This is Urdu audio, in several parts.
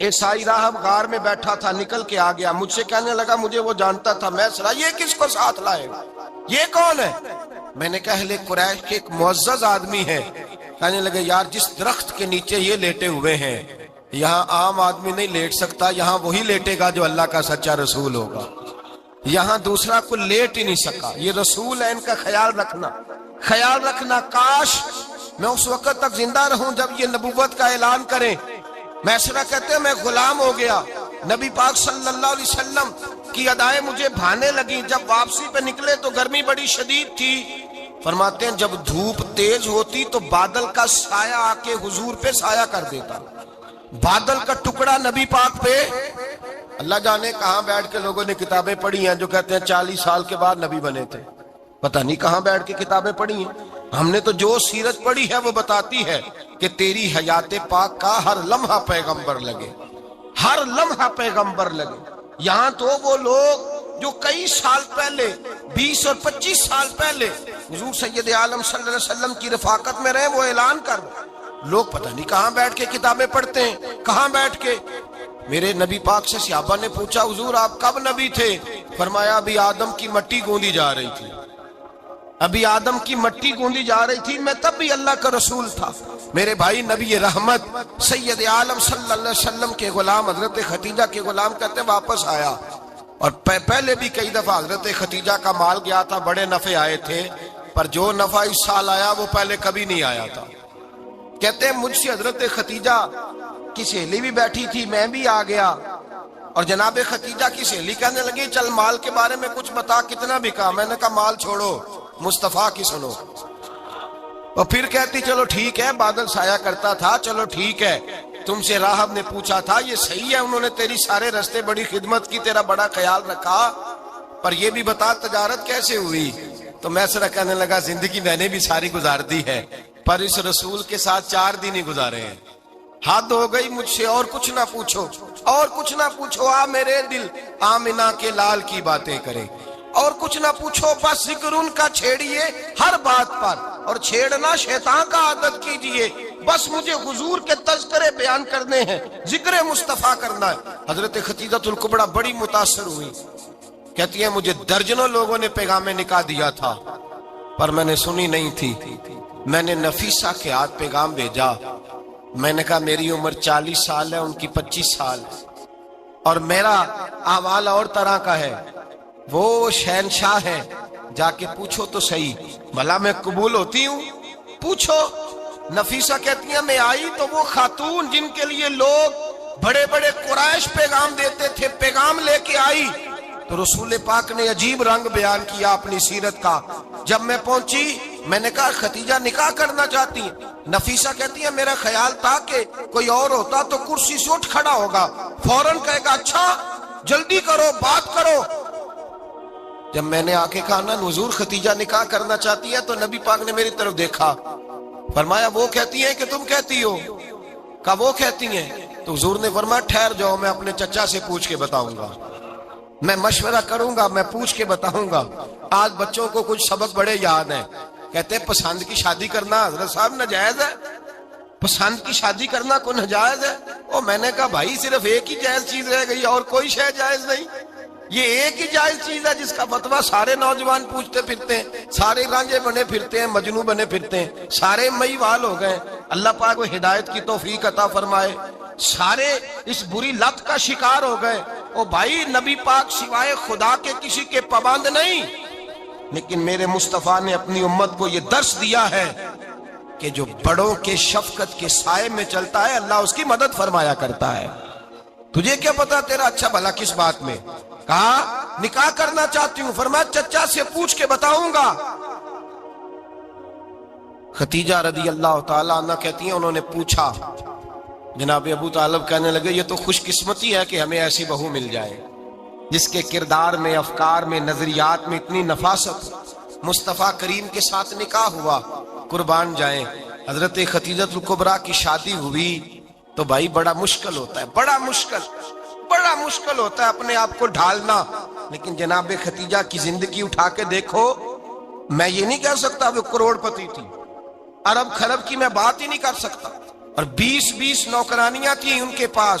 عیسائی راہب غار میں بیٹھا تھا، نکل کے آ گیا، مجھ سے کہنے لگا مجھے وہ جانتا تھا، میں سنا یہ کس کو ساتھ لائے، یہ کون ہے؟ میں نے کہا اہل قریش کے ایک معزز آدمی ہے۔ کہنے لگے یار جس درخت کے نیچے یہ لیٹے ہوئے ہیں یہاں عام آدمی نہیں لیٹ سکتا، یہاں وہی لیٹے گا جو اللہ کا سچا رسول ہوگا، یہاں دوسرا کو لیٹ ہی نہیں سکا، یہ رسول ہے، ان کا خیال رکھنا، کاش میں اس وقت تک زندہ رہوں جب یہ نبوت کا اعلان کریں۔ میسرہ کہتے ہیں میں غلام ہو گیا، نبی پاک صلی اللہ علیہ وسلم کی ادائیں مجھے بھانے لگی، جب واپسی پہ نکلے تو گرمی بڑی شدید تھی، فرماتے ہیں جب دھوپ تیز ہوتی تو بادل کا سایہ آ کے حضور پہ سایہ کر دیتا، بادل کا ٹکڑا نبی پاک پہ، اللہ جانے کہاں بیٹھ کے لوگوں نے کتابیں پڑھی ہیں جو کہتے ہیں 40 سال کے بعد نبی بنے تھے، پتہ نہیں کہاں بیٹھ کے کتابیں پڑھی ہیں۔ ہم نے تو جو سیرت پڑھی ہے وہ بتاتی ہے کہ تیری حیات پاک کا ہر لمحہ پیغمبر لگے، ہر لمحہ پیغمبر لگے۔ یہاں تو وہ لوگ جو کئی سال پہلے 20 اور 25 سال پہلے حضور سید عالم صلی اللہ علیہ وسلم کی رفاقت میں رہے، وہ اعلان کر لوگ پتہ نہیں کہاں بیٹھ کے کتابیں پڑھتے ہیں، کہاں بیٹھ کے۔ میرے نبی پاک سے صحابہ نے پوچھا حضور آپ کب نبی تھے؟ فرمایا ابھی آدم کی مٹی گوندی جا رہی تھی، ابھی آدم کی مٹی گوندی جا رہی تھی، میں تب بھی اللہ کا رسول تھا۔ میرے بھائی نبی رحمت سید عالم صلی اللہ علیہ وسلم کے غلام حضرت ختیجہ کے غلام کہتے ہیں واپس آیا، اور پہلے بھی کئی دفعہ حضرت ختیجہ کا مال گیا تھا، بڑے نفع آئے تھے، پر جو نفع اس سال آیا وہ پہلے کبھی نہیں آیا تھا۔ کہتے ہیں مجھ سے حضرت ختیجہ کی سہیلی بھی بیٹھی تھی، میں بھی آ گیا، اور جناب ختیجہ کی سہیلی کہنے لگی چل مال کے بارے میں کچھ بتا، کتنا بکا؟ میں نے کہا مال چھوڑو، مصطفیٰ کی سنو۔ اور پھر کہتی چلو ٹھیک ہے، بادل سایہ کرتا تھا، چلو ٹھیک ہے، تم سے راہب نے پوچھا تھا یہ صحیح ہے، انہوں نے تیری سارے رستے بڑی خدمت کی، تیرا بڑا خیال رکھا، پر یہ بھی بتا تجارت کیسے ہوئی؟ تو میں سرا کہنے لگا زندگی میں نے بھی ساری گزار دی ہے، پر اس رسول کے ساتھ 4 دن ہی گزارے ہیں، حد ہو گئی مجھ سے، اور کچھ نہ پوچھو، اور کچھ نہ پوچھو، آ میرے دل آمنہ کے لال کی باتیں کرے، اور کچھ نہ پوچھو، بس ذکر ان کا چھیڑیے ہر بات پر، اور چھیڑنا شیطان کا عادت کیجئے، بس مجھے حضور کے تذکرے بیان کرنے ہیں، ذکر مصطفیٰ کرنا ہے۔ حضرت ختیجہ الکبریٰ بڑی متاثر ہوئی، کہتی ہیں مجھے درجنوں لوگوں نے پیغام نکاح دیا تھا پر میں نے سنی نہیں تھی، میں نے نفیسہ کے ہاتھ پیغام بھیجا، میں نے کہا میری عمر 40 سال ہے، ان کی 25 سال، اور میرا احوال اور طرح کا ہے، وہ شہنشاہ ہے، جا کے پوچھو تو صحیح، بھلا میں قبول ہوتی ہوں؟ پوچھو۔ نفیسہ کہتی ہیں میں آئی تو وہ خاتون جن کے لیے لوگ بڑے بڑے قریش پیغام دیتے تھے، پیغام لے کے آئی، تو رسول پاک نے عجیب رنگ بیان کیا اپنی سیرت کا۔ جب میں پہنچی میں نے کہا ختیجہ نکاح کرنا چاہتی ہیں؟ نفیسہ کہتی ہے میرا خیال تھا کہ کوئی اور ہوتا تو کرسی سے اٹھ کھڑا ہوگا، فوراً کہے گا اچھا جلدی کرو بات کرو۔ جب میں نے آ کے کہا نا حضور ختیجہ نکاح کرنا چاہتی ہے، تو نبی پاک نے میری طرف دیکھا، فرمایا وہ کہتی ہیں کہ تم کہتی ہو؟ کہا وہ کہتی ہیں۔ تو حضور نے فرمایا ٹھہر جاؤ، میں اپنے چچا سے پوچھ کے بتاؤں گا، میں مشورہ کروں گا، میں پوچھ کے بتاؤں گا۔ آج بچوں کو کچھ سبق بڑے یاد ہیں، کہتے ہیں پسند کی شادی کرنا حضرت صاحب ناجائز ہے، پسند کی شادی کرنا کوئی ناجائز ہے؟ اور میں نے کہا بھائی صرف ایک ہی جائز چیز رہ گئی اور کوئی شے جائز نہیں، یہ ایک ہی جائز چیز ہے جس کا فتویٰ سارے نوجوان پوچھتے پھرتے ہیں، سارے رانجے بنے پھرتے ہیں، مجنوں بنے پھرتے ہیں، سارے مئی وال ہو گئے۔ اللہ پاک وہ ہدایت کی توفیق عطا فرمائے، سارے اس بری لت کا شکار ہو گئے۔ او بھائی نبی پاک سوائے خدا کے کسی کے پابند نہیں، لیکن میرے مصطفیٰ نے اپنی امت کو یہ درس دیا ہے کہ جو بڑوں کے شفقت کے سائے میں چلتا ہے اللہ اس کی مدد فرمایا کرتا ہے۔ تجھے کیا پتا تیرا اچھا بھلا کس بات میں؟ کہا نکاح کرنا چاہتی ہوں، فرمایا چچا سے پوچھ کے بتاؤں گا۔ ختیجہ رضی اللہ تعالیٰ عنہ کہتی ہیں انہوں نے پوچھا، جناب ابو طالب کہنے لگے یہ تو خوش قسمتی ہے کہ ہمیں ایسی بہو مل جائے جس کے کردار میں، افکار میں، نظریات میں اتنی نفاست ہو۔ مصطفیٰ کریم کے ساتھ نکاح ہوا، قربان جائیں۔ حضرت ختیجہ الکبریٰ کی شادی ہوئی تو بھائی بڑا مشکل ہوتا ہے، بڑا مشکل ہوتا ہے اپنے آپ کو ڈھالنا، لیکن جناب ختیجہ کی زندگی اٹھا کے دیکھو، میں یہ نہیں کہہ سکتا وہ کروڑ پتی تھی، ارب خرب کی میں بات ہی نہیں کر سکتا، اور 20 نوکرانیاں تھیں ان کے پاس،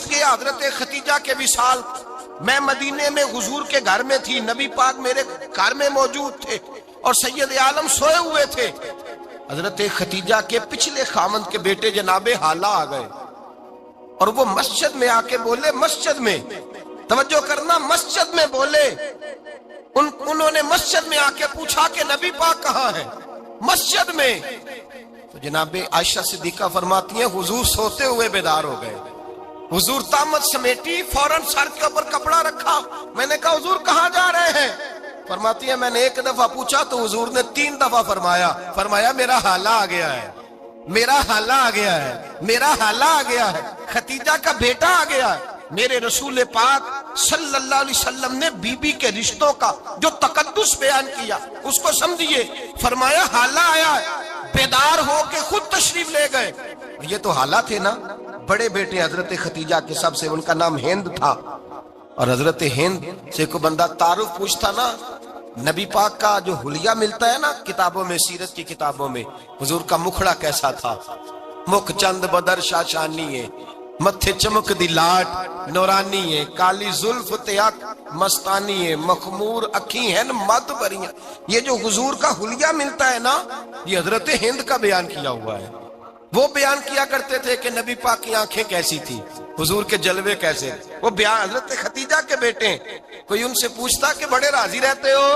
چھپ گیا حضرت خدیجہ کے وصال. میں مدینے میں حضور کے گھر میں تھی, نبی پاک میرے گھر میں موجود تھے اور سید عالم سوئے ہوئے تھے. حضرت خدیجہ کے پچھلے خاوند کے بیٹے جناب حالہ آ گئے اور وہ مسجد میں آ کے بولے, مسجد میں توجہ کرنا, مسجد میں بولے. انہوں نے مسجد میں آ کے پوچھا کہ نبی پاک کہاں ہے؟ مسجد میں. تو جناب عائشہ صدیقہ فرماتی ہیں حضور سوتے ہوئے بیدار ہو گئے. حضور طامت سمیٹی, فوراً سر کے اوپر کپڑا رکھا. میں نے کہا حضور کہاں جا رہے ہیں؟ فرماتی ہے میں نے ایک دفعہ پوچھا تو حضور نے 3 دفعہ فرمایا میرا حالہ آ گیا ہے, میرا حالہ آ گیا ہے, میرا حالہ آ گیا ہے, خدیجہ کا بیٹا آ گیا ہے. میرے رسول پاک صلی اللہ علیہ وسلم نے بی بی کے رشتوں کا جو تقدس بیان کیا اس کو سمجھیے. فرمایا حالہ آیا ہے, بیدار ہو کے خود تشریف لے گئے. یہ تو حالہ تھے نا, بڑے بیٹے حضرت خدیجہ کے سب سے, ان کا نام ہند تھا. اور حضرت ہند سے کوئی بندہ تعارف پوچھتا نا, نبی پاک کا جو حلیہ ملتا ہے نا کتابوں میں, سیرت کی کتابوں میں, حضور کا مکھڑا کیسا تھا. مکھ چند بدر شاشانی ہے, متھے چمک دی لاٹ نورانی ہے, کالی زلف تیاک مستانی ہے, مخمور اکھی ہیں مد بریاں. یہ جو حضور کا حلیہ ملتا ہے نا, یہ حضرت ہند کا بیان کیا ہوا ہے. وہ بیان کیا کرتے تھے کہ نبی پاک کی آنکھیں کیسی تھی, حضور کے جلوے کیسے. وہ بیان حضرت خدیجہ کے بیٹے ہیں. کوئی ان سے پوچھتا کہ بڑے راضی رہتے ہو,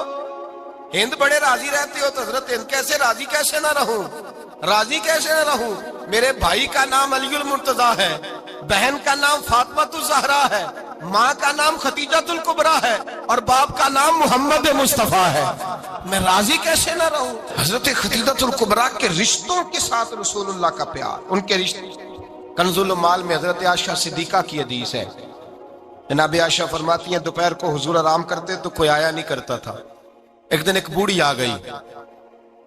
ہند بڑے راضی رہتے ہو, تو حضرت ہند کیسے راضی کیسے نہ رہوں, راضی کیسے نہ رہوں. میرے بھائی کا نام علی المرتضیٰ ہے, بہن کا نام فاطمہ الزہرا ہے, ماں کا نام خدیجہ الکبریٰ ہے, اور باپ کا نام محمد مصطفیٰ ہے. میں راضی کیسے نہ رہوں. حضرت خدیجہ الکبریٰ کے رشتوں کے ساتھ رسول اللہ کا پیار, ان کے رشتے. کنز المال میں حضرت عائشہ صدیقہ کی حدیث ہے. جناب عائشہ فرماتی ہیں دوپہر کو حضور آرام کرتے تو کوئی آیا نہیں کرتا تھا. ایک دن ایک بوڑھی آ گئی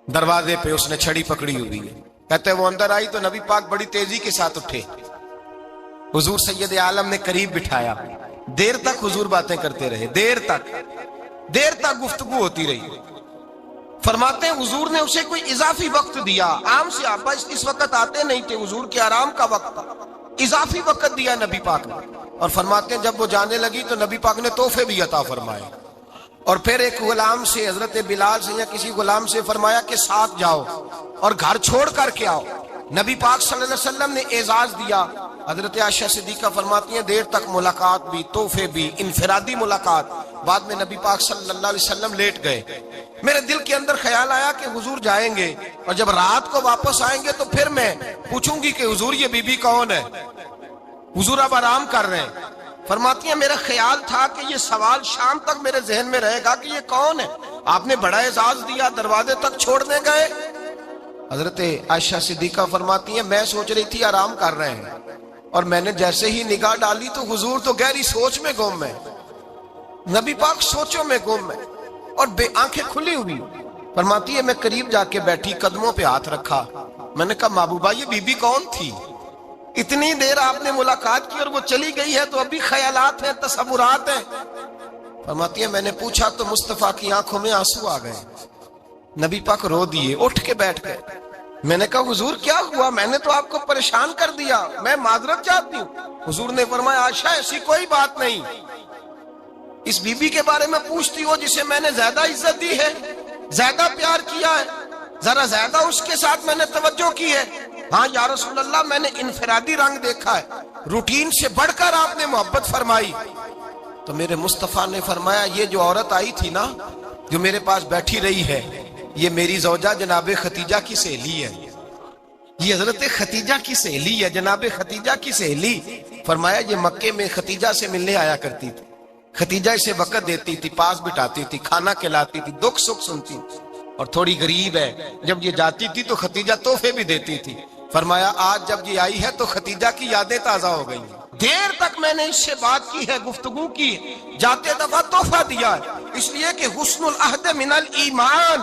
دروازے پہ, اس نے چھڑی پکڑی ہوئی ہے. کہتے وہ اندر آئی تو نبی پاک بڑی تیزی کے ساتھ اٹھے. حضور سید عالم نے قریب بٹھایا, دیر تک حضور باتیں کرتے رہے, دیر تک گفتگو ہوتی رہی. فرماتے ہیں حضور نے اسے کوئی اضافی وقت دیا. عام صحابہ اس وقت آتے نہیں تھے, حضور کے آرام کا وقت تھا, اضافی وقت دیا نبی پاک نے. اور فرماتے ہیں جب وہ جانے لگی تو نبی پاک نے تحفے بھی عطا فرمائے. اور پھر ایک غلام سے, حضرت بلال سے یا کسی غلام سے فرمایا کہ ساتھ جاؤ اور گھر چھوڑ کر کے آؤ. نبی پاک صلی اللہ علیہ وسلم نے اعزاز دیا. حضرت عائشہ صدیقہ فرماتی ہیں دیر تک ملاقات بھی, تحفے بھی, انفرادی ملاقات. بعد میں نبی پاک صلی اللہ علیہ وسلم لیٹ گئے. میرے دل کے اندر خیال آیا کہ حضور جائیں گے اور جب رات کو واپس آئیں گے تو پھر میں پوچھوں گی کہ حضور یہ بی بی کون ہے, حضور اب آرام کر رہے ہیں. فرماتی ہیں میرا خیال تھا کہ یہ سوال شام تک میرے ذہن میں رہے گا کہ یہ کون ہے. آپ نے بڑا اعزاز دیا, دروازے تک چھوڑنے گئے. حضرت عائشہ صدیقہ فرماتی ہیں میں سوچ رہی تھی آرام کر رہے ہیں, اور میں نے جیسے ہی نگاہ ڈالی تو حضور تو گہری سوچ میں گم ہے, نبی پاک سوچوں میں گم ہے اور بے آنکھیں کھلی ہوئی. فرماتی ہے میں قریب جا کے بیٹھی, قدموں پہ ہاتھ رکھا. میں نے کہا محبوبہ یہ بی بی کون تھی, اتنی دیر آپ نے ملاقات کی اور وہ چلی گئی ہے تو ابھی خیالات ہیں, تصورات ہیں. فرماتی ہے میں نے پوچھا تو مصطفیٰ کی آنکھوں میں آنسو آ گئے. نبی پاک رو دیے, اٹھ کے بیٹھ گئے. میں نے کہا حضور کیا ہوا, میں نے تو آپ کو پریشان کر دیا, میں معذرت چاہتی ہوں. حضور نے فرمایا عائشہ ایسی کوئی بات نہیں, اس بی بی کے بارے میں پوچھتی ہو جسے میں نے زیادہ عزت دی ہے, زیادہ پیار کیا ہے, ذرا زیادہ اس کے ساتھ میں نے توجہ کی ہے. ہاں یا رسول اللہ میں نے انفرادی رنگ دیکھا ہے, روٹین سے بڑھ کر آپ نے محبت فرمائی. تو میرے مصطفیٰ نے فرمایا یہ جو عورت آئی تھی نا, جو میرے پاس بیٹھی رہی ہے, یہ میری زوجہ جناب خدیجہ کی سہیلی ہے, یہ حضرت خدیجہ کی سہیلی ہے, جناب خدیجہ کی سہیلی. فرمایا یہ مکے میں خدیجہ سے ملنے آیا کرتی تھی, خدیجہ اسے وقت دیتی تھی, پاس بٹھاتی تھی, کھانا کھلاتی تھی, دکھ سکھ سنتی تھی, اور تھوڑی غریب ہے, جب یہ جاتی تھی تو خدیجہ تحفے بھی دیتی تھی. فرمایا آج جب یہ آئی ہے تو خدیجہ کی یادیں تازہ ہو گئی. دیر تک میں نے اس سے بات کی ہے, گفتگو کی, جاتے دفعہ تحفہ دیا ہے, اس لیے کہ حسن العہد من الایمان,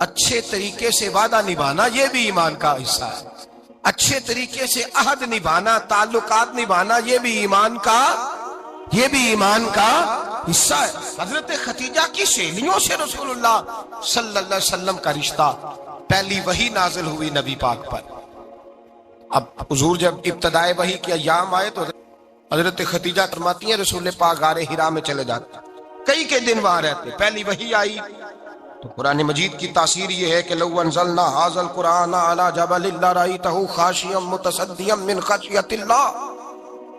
اچھے طریقے سے وعدہ نبھانا یہ بھی ایمان کا حصہ ہے. اچھے طریقے سے عہد نبھانا, تعلقات نبھانا یہ بھی ایمان کا حصہ ہے. حضرت خدیجہ کی سہیلیوں سے رسول اللہ صلی اللہ علیہ وسلم کا رشتہ, پہلی وحی نازل ہوئی نبی پاک پر. اب حضور جب ابتدائے وحی کے ایام آئے تو حضرت خدیجہ فرماتی ہیں رسول پاک غار ہرا میں چلے جاتے، کئی کے دن وہاں رہتے، پہلی وحی آئی تو قرآن مجید کی تاثیر یہ ہے کہ لو انزلنا ھذا القرآن علی جبل لرأیتہ خاشعا متصدعا من خشیۃ اللہ،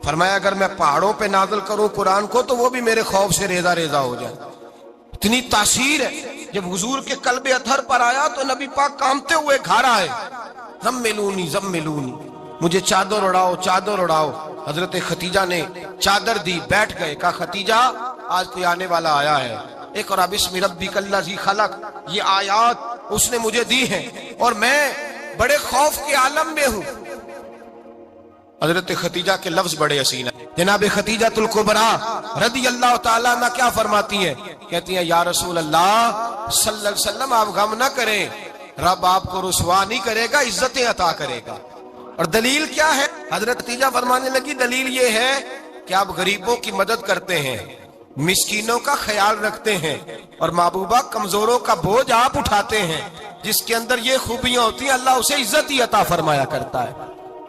فرمایا اگر میں پہاڑوں پہ نازل کروں قرآن کو تو وہ بھی میرے خوف سے ریزہ ریزہ ہو جائے، اتنی تاثیر ہے۔ جب حضور کے قلب اطہر پر آیا تو نبی پاک کانپتے ہوئے گھر آئے، زملونی زملونی، مجھے چادر اڑاؤ چادر اڑاؤ۔ حضرت خدیجہ نے چادر دی، بیٹھ گئے، کہا خدیجہ آج کوئی آنے والا آیا ہے، اقرأ بسم ربک الذی خلق، یہ آیات اس نے مجھے دی ہیں اور میں بڑے خوف کے عالم میں ہوں۔ حضرت خدیجہ کے لفظ بڑے حسین ہیں۔ جناب خدیجہ الکبریٰ رضی اللہ تعالیٰ عنہ کیا فرماتی ہیں؟ کہتی ہیں یا رسول اللہ صلی اللہ علیہ وسلم آپ غم نہ کریں، رب آپ کو رسوا نہیں کرے گا، عزتیں عطا کرے گا۔ اور دلیل کیا ہے؟ حضرت خدیجہ فرمانے لگی دلیل یہ ہے کہ آپ غریبوں کی مدد کرتے ہیں، مسکینوں کا خیال رکھتے ہیں، اور محبوبہ کمزوروں کا بوجھ آپ اٹھاتے ہیں، جس کے اندر یہ خوبیاں ہوتی ہیں اللہ اسے عزت ہی عطا فرمایا کرتا ہے۔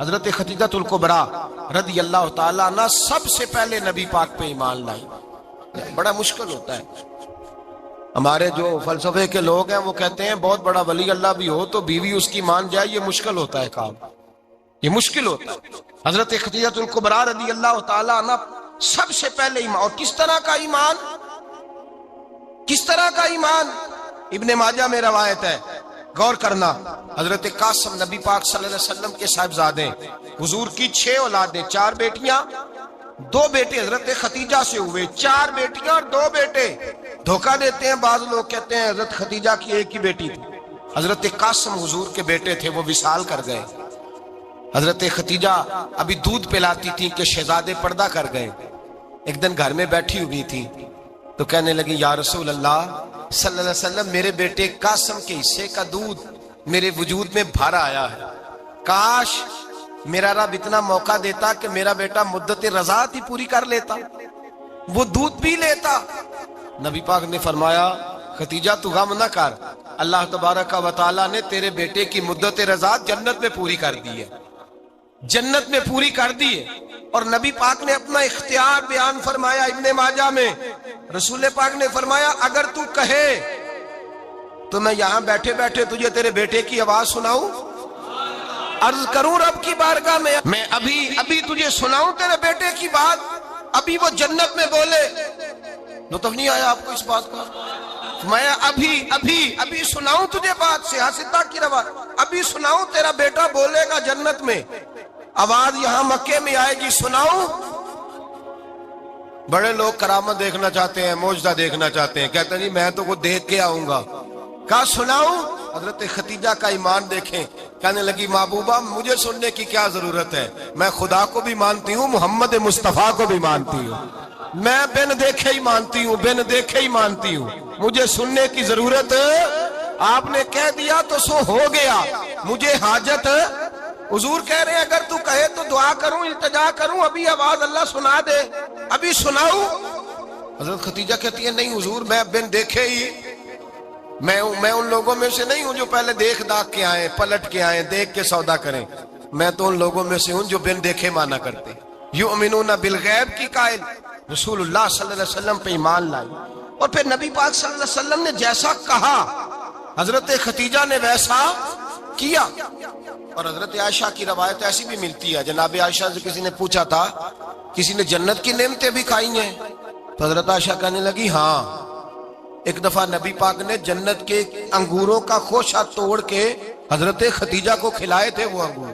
حضرت خدیجہ الکبریٰ رضی اللہ تعالیٰ عنہ سب سے پہلے نبی پاک پہ ایمان لائی۔ بڑا مشکل ہوتا ہے، ہمارے جو فلسفے کے لوگ ہیں وہ کہتے ہیں بہت بڑا ولی اللہ بھی ہو تو بیوی اس کی مان جائے، یہ مشکل ہوتا ہے کام، یہ مشکل ہوتا ہے۔ حضرت خدیجہ الکبریٰ رضی اللہ تعالیٰ عنہ سب سے پہلے ایمان، اور کس طرح کا ایمان؟ کس طرح کا ایمان؟ ابن ماجہ میں روایت ہے، غور کرنا، حضرت قاسم نبی پاک صلی اللہ علیہ وسلم کے صاحبزادے، حضور کی 6 اولادیں، 4 بیٹیاں 2 بیٹے حضرت خدیجہ سے ہوئے، 4 بیٹیاں اور 2 بیٹے۔ دھوکہ دیتے ہیں بعض لوگ، کہتے ہیں حضرت خدیجہ کی ایک ہی بیٹی تھی، حضرت قاسم حضور کے بیٹے تھے، وہ وصال کر گئے۔ حضرت خدیجہ ابھی دودھ پلاتی تھی کہ شہزادے پردہ کر گئے۔ ایک دن گھر میں بیٹھی ہوئی تھی تو کہنے لگی یا رسول اللہ صلی اللہ علیہ وسلم میرے بیٹے قاسم کے حصے کا دودھ میرے وجود میں بھر آیا ہے، کاش میرا رب اتنا موقع دیتا کہ میرا بیٹا مدت رضاعت ہی پوری کر لیتا، وہ دودھ پی لیتا۔ نبی پاک نے فرمایا خدیجہ تو غم نہ کر، اللہ تبارک و تعالیٰ نے تیرے بیٹے کی مدت رضاعت جنت میں پوری کر دی ہے، جنت میں پوری کر دی ہے۔ اور نبی پاک نے اپنا اختیار بیان فرمایا ابن ماجہ میں، رسول پاک نے فرمایا اگر تو کہے تو میں یہاں بیٹھے بیٹھے تجھے تیرے بیٹے کی آواز سناؤں، عرض کروں رب کی بارگاہ میں ابھی تجھے سناؤں تیرے بیٹے کی بات، ابھی وہ جنت میں بولے۔ لطف نہیں آیا آپ کو اس بات کا؟ میں ابھی سناؤں تجھے بات، سیاستہ کی روایت، ابھی سناؤں تیرا بیٹا بولے گا جنت میں، آواز یہاں مکے میں آئے گی، سناؤں؟ بڑے لوگ کرامت دیکھنا چاہتے ہیں، معجزہ دیکھنا چاہتے ہیں، کہتے ہیں جی میں تو وہ دیکھ کے آؤں گا، کہا سناؤں؟ حضرت خدیجہ کا ایمان دیکھیں، کہنے لگی محبوبہ مجھے سننے کی کیا ضرورت ہے، میں خدا کو بھی مانتی ہوں، محمد مصطفیٰ کو بھی مانتی ہوں، میں بن دیکھے ہی مانتی ہوں، بن دیکھے ہی مانتی ہوں، مجھے سننے کی ضرورت آپ نے کہہ دیا تو سو ہو گیا، مجھے حاجت۔ حضور کہہ رہے ہیں اگر تو کہے تو دعا کروں، التجا کروں، ابھی آواز اللہ سنا دے، ابھی سناؤں؟ حضرت خدیجہ کہتی ہے نہیں حضور میں بن دیکھے ہی، میں ان لوگوں میں سے نہیں ہوں جو پہلے دیکھ داکھ کے آئیں، پلٹ کے آئیں، دیکھ کے سودا کریں، میں تو ان لوگوں میں سے ہوں جو بن دیکھے مانا کرتے، یؤمنون بالغیب کی قائل، رسول اللہ صلی اللہ علیہ وسلم پہ ایمان لائی۔ اور پھر نبی پاک صلی اللہ علیہ وسلم نے جیسا کہا حضرت خدیجہ نے ویسا کیا۔ اور حضرت عائشہ کی روایت ایسی بھی ملتی ہے، جناب عائشہ سے کسی نے پوچھا تھا کسی نے جنت کی نعمتیں بھی کھائی ہیں؟ تو حضرت عائشہ کہنے لگی ہاں، ایک دفعہ نبی پاک نے جنت کے انگوروں کا خوشہ توڑ کے حضرت خدیجہ کو کھلائے تھے، وہ انگور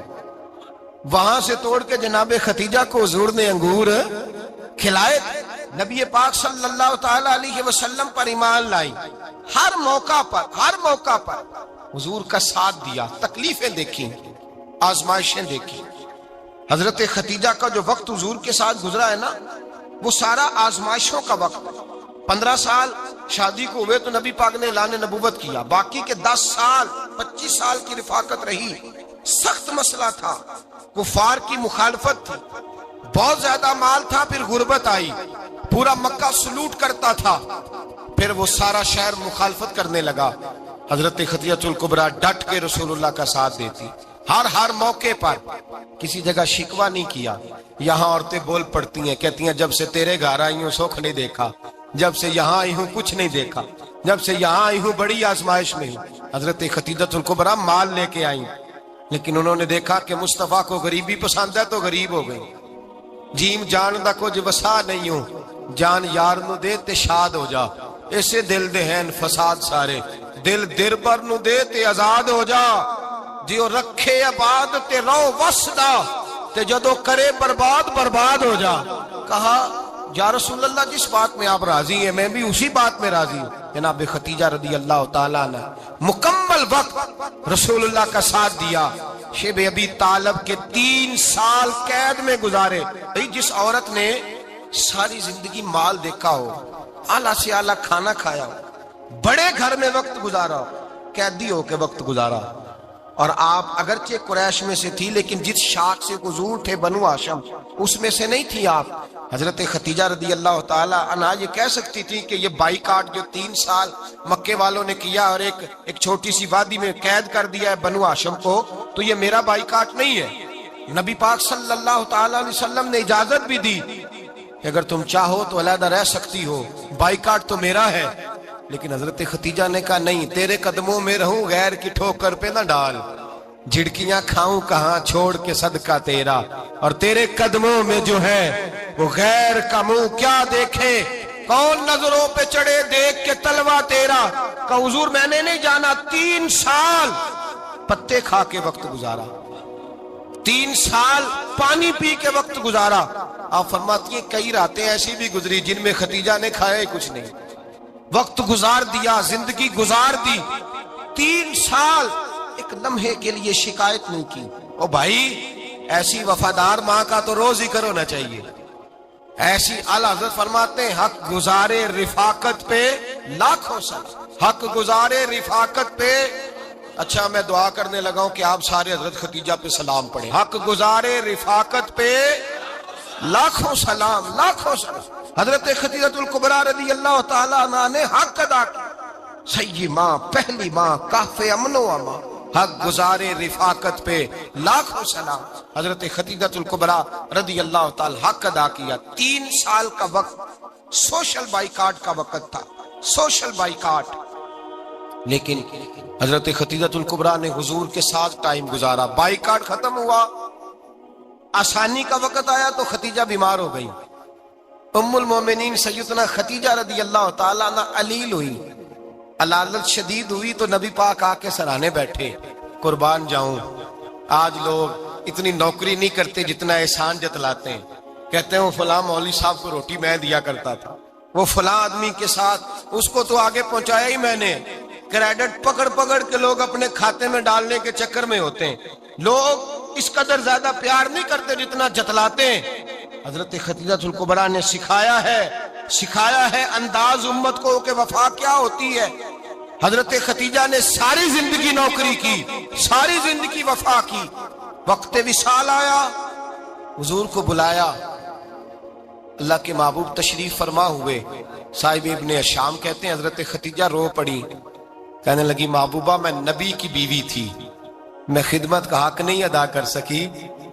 وہاں سے توڑ کے جناب خدیجہ کو حضور نے انگور کھلائے تھے۔ نبی پاک صلی اللہ تعالی علیہ وسلم پر ایمان لائی، ہر موقع پر حضور کا ساتھ دیا، تکلیفیں دیکھی، آزمائشیں دیکھی۔ حضرت خدیجہ کا جو وقت حضور کے ساتھ گزرا ہے نا، وہ سارا آزمائشوں کا وقت۔ 15 سال شادی کو ہوئے تو نبی پاک نے اعلان نبوت کیا، باقی کے 10 سال 25 سال کی رفاقت رہی، سخت مسئلہ تھا، کفار کی مخالفت تھی، بہت زیادہ مال تھا، پھر غربت آئی، پورا مکہ سلوٹ کرتا تھا، پھر وہ سارا شہر مخالفت کرنے لگا۔ حضرت خدیجہ الکبریٰ ڈٹ کے رسول اللہ کا ساتھ دیتی، ہر موقع پر کسی جگہ شکوہ نہیں کیا. یہاں عورتیں بول پڑتی ہیں، کہتی ہیں جب سے تیرے گھر آئی ہوں سکھ نہیں دیکھا، جب سے یہاں آئی ہوں کچھ نہیں دیکھا، جب سے یہاں آئی ہوں بڑی آزمائش میں ہوں. حضرت خدیجہ الکبریٰ مال لے کے آئیں، لیکن انہوں نے دیکھا کہ مصطفیٰ کو غریبی پسند ہے تو غریب ہو گئی. جیم جان دا کچھ وسا نہیں ہوں، جان یار نو دے تے شاد ہو جا. ایسے دل دے ہیں فساد سارے، دل دربر نو دے تے آزاد ہو جا. جیو رکھے آباد تے رو وسدا، تے جدو کرے برباد برباد ہو جا. کہا یا رسول اللہ جس بات میں آپ راضی ہیں میں بھی اسی بات میں راضی ہوں. جناب خدیجہ رضی اللہ تعالیٰ نے مکمل وقت رسول اللہ کا ساتھ دیا. شیب ابی طالب کے 3 سال قید میں گزارے. جس عورت نے ساری زندگی مال دیکھا ہو، اعلیٰ سے اعلیٰ کھانا کھایا ہو، بڑے گھر میں وقت گزارا ہو، قیدی ہو کے وقت گزارا. اور آپ اگرچہ قریش میں سے تھی لیکن جس شاخ سے حضور تھے بنو ہاشم اس میں سے نہیں تھی آپ. حضرت خدیجہ رضی اللہ تعالی عنہا یہ کہہ سکتی تھی کہ یہ بائیکاٹ جو 3 سال مکے والوں نے کیا اور ایک چھوٹی سی وادی میں قید کر دیا ہے بنو ہاشم کو، تو یہ میرا بائیکاٹ نہیں ہے. نبی پاک صلی اللہ تعالی علیہ وسلم نے اجازت بھی دی کہ اگر تم چاہو تو علیحدہ رہ سکتی ہو، بائیکاٹ تو میرا ہے. لیکن حضرت خدیجہ نے کہا نہیں، تیرے قدموں میں رہوں غیر کی ٹھوکر پہ نہ ڈال، جھڑکیاں کھاؤں کہاں چھوڑ کے صدقہ تیرا، اور تیرے قدموں میں جو ہے وہ غیر کا منہ کیا دیکھے، کون نظروں پہ چڑھے دیکھ کے تلوا تیرا. کہ حضور میں نے نہیں جانا. 3 سال پتے کھا کے وقت گزارا، 3 سال پانی پی کے وقت گزارا. آپ فرماتی ہیں کئی راتیں ایسی بھی گزری جن میں خدیجہ نے کھایا ہی کچھ نہیں، وقت گزار دیا، زندگی گزار دی. 3 سال ایک لمحے کے لیے شکایت نہیں کی. او بھائی ایسی وفادار ماں کا تو روز ذکر ہونا چاہیے. ایسی اعلیٰ حضرت فرماتے ہیں حق گزارے رفاقت پہ لاکھوں سلام، حق گزارے رفاقت پہ. اچھا میں دعا کرنے لگا ہوں کہ آپ سارے حضرت خدیجہ پہ سلام پڑھیں. حق گزارے رفاقت پہ لاکھوں سلام، لاکھوں سلام. حضرت خدیجہ الکبریٰ رضی اللہ تعالیٰ عنہ نے حق ادا کیا. سیدی ماں، پہلی ماں، کہف امن و امان، حق گزارے رفاقت پہ لاکھوں سلام. حضرت خدیجہ الکبریٰ رضی اللہ تعالی حق ادا کیا. 3 سال کا وقت سوشل بائیکاٹ کا وقت تھا، سوشل بائیکاٹ. لیکن حضرت خدیجہ الکبریٰ نے حضور کے ساتھ ٹائم گزارا. بائیکاٹ ختم ہوا، آسانی کا وقت آیا تو خدیجہ بیمار ہو گئی. ام المومنین سیدنا خدیجہ رضی اللہ تعالیٰ عنہ علیل ہوئی، علالت شدید ہوئی تو نبی پاک آ کے سرانے بیٹھے. قربان جاؤں آج لوگ اتنی نوکری نہیں کرتے جتنا احسان جتلاتے ہیں. کہتے ہیں وہ فلاں مولوی صاحب کو روٹی میں دیا کرتا تھا، وہ فلاں آدمی کے ساتھ اس کو تو آگے پہنچایا ہی میں نے. کریڈٹ پکڑ پکڑ کے لوگ اپنے کھاتے میں ڈالنے کے چکر میں ہوتے ہیں. لوگ اس قدر زیادہ پیار نہیں کرتے جتنا جتلاتے ہیں. حضرت خدیجہ الکبریٰ نے سکھایا ہے انداز امت کو کہ وفا کیا ہوتی ہے. حضرت خدیجہ نے ساری زندگی نوکری کی، ساری زندگی وفا کی. وقت وصال آیا، حضور کو بلایا. اللہ کے محبوب تشریف فرما ہوئے. صاحب ابن شام کہتے ہیں حضرت خدیجہ رو پڑی، کہنے لگی محبوبہ میں نبی کی بیوی تھی، میں خدمت کا حق نہیں ادا کر سکی،